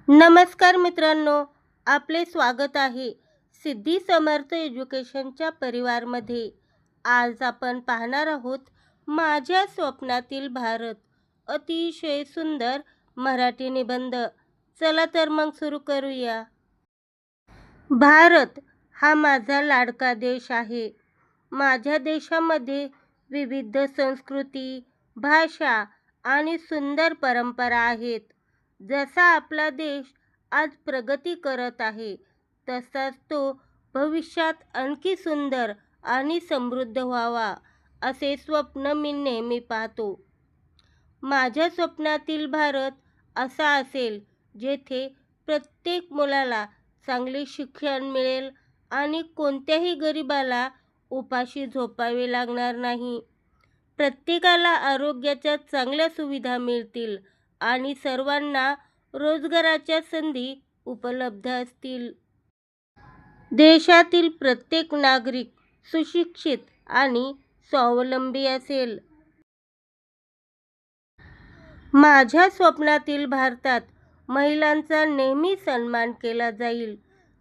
नमस्कार मित्रांनो, आपले स्वागत आहे सिद्धी समर्थ एज्युकेशनच्या परिवारमध्ये. आज आपण पाहणार आहोत माझ्या स्वप्नातील भारत, अतिशय सुंदर मराठी निबंध. चला तर मग सुरू करूया. भारत हा माझा लाडका देश आहे. माझ्या देशामध्ये विविध संस्कृती, भाषा आणि सुंदर परंपरा आहेत. जसा आपला देश आज प्रगती करत आहे, तसाच तो भविष्यात आणखी सुंदर आणि समृद्ध व्हावा, असे स्वप्न मी नेहमी पाहतो. माझ्या स्वप्नातील भारत असा असेल जेथे प्रत्येक मुलाला चांगले शिक्षण मिळेल आणि कोणत्याही गरिबाला उपाशी झोपावे लागणार नाही. प्रत्येकाला आरोग्याच्या चांगल्या सुविधा मिळतील आणि सर्वांना रोजगाराच्या संधी उपलब्ध असतील. देशातील प्रत्येक नागरिक सुशिक्षित आणि स्वावलंबी असेल. माझ्या स्वप्नातील भारतात महिलांचा नेहमी सन्मान केला जाईल.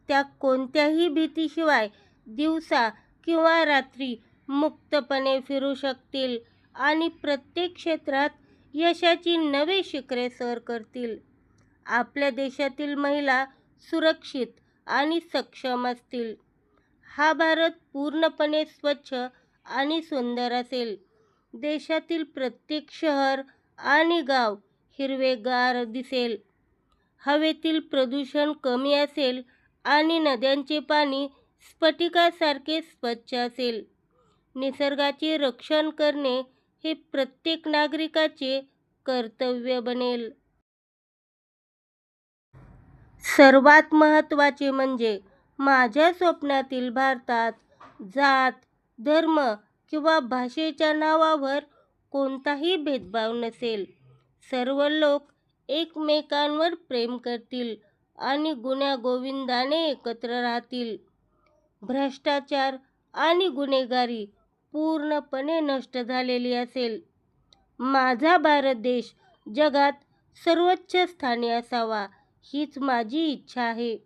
त्या कोणत्याही भीतीशिवाय दिवसा किंवा रात्री मुक्तपणे फिरू शकतील आणि प्रत्येक क्षेत्रात यशाची नवे शिखरे सर करतील. आपल्या देशातील महिला सुरक्षित आणि सक्षम असतील. हा भारत पूर्णपणे स्वच्छ आणि सुंदर असेल. देशातील प्रत्येक शहर आणि गाव हिरवेगार दिसेल. हवेतील प्रदूषण कमी असेल आणि नद्यांचे पाणी स्फटिकासारखे स्वच्छ असेल. निसर्गाचे रक्षण करणे हे प्रत्येक नागरिकाचे कर्तव्य बनेल. सर्वात महत्त्वाचे म्हणजे माझ्या स्वप्नातील भारतात जात, धर्म किंवा भाषेच्या नावावर कोणताही भेदभाव नसेल. सर्व लोक एकमेकांवर प्रेम करतील आणि गुण्यागोविंदाने एकत्र राहतील. भ्रष्टाचार आणि गुन्हेगारी पूर्णपणे नष्ट झालेली असेल. माझा भारत देश जगात सर्वोच्च स्थानी असावा, हीच माझी इच्छा आहे.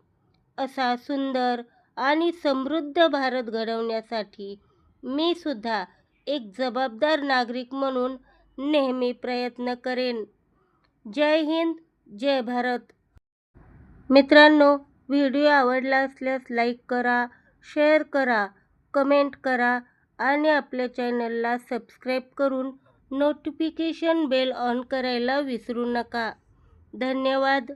असा सुंदर आणि समृद्ध भारत घडवण्यासाठी मी सुद्धा एक जबाबदार नागरिक म्हणून नेहमी प्रयत्न करेन. जय हिंद, जय भारत. मित्रांनो, व्हिडिओ आवडला असल्यास लाईक करा, शेअर करा, कमेंट करा आणि आपल्या चॅनलला सबस्क्राईब करून नोटिफिकेशन बेल ऑन करायला विसरू नका. धन्यवाद.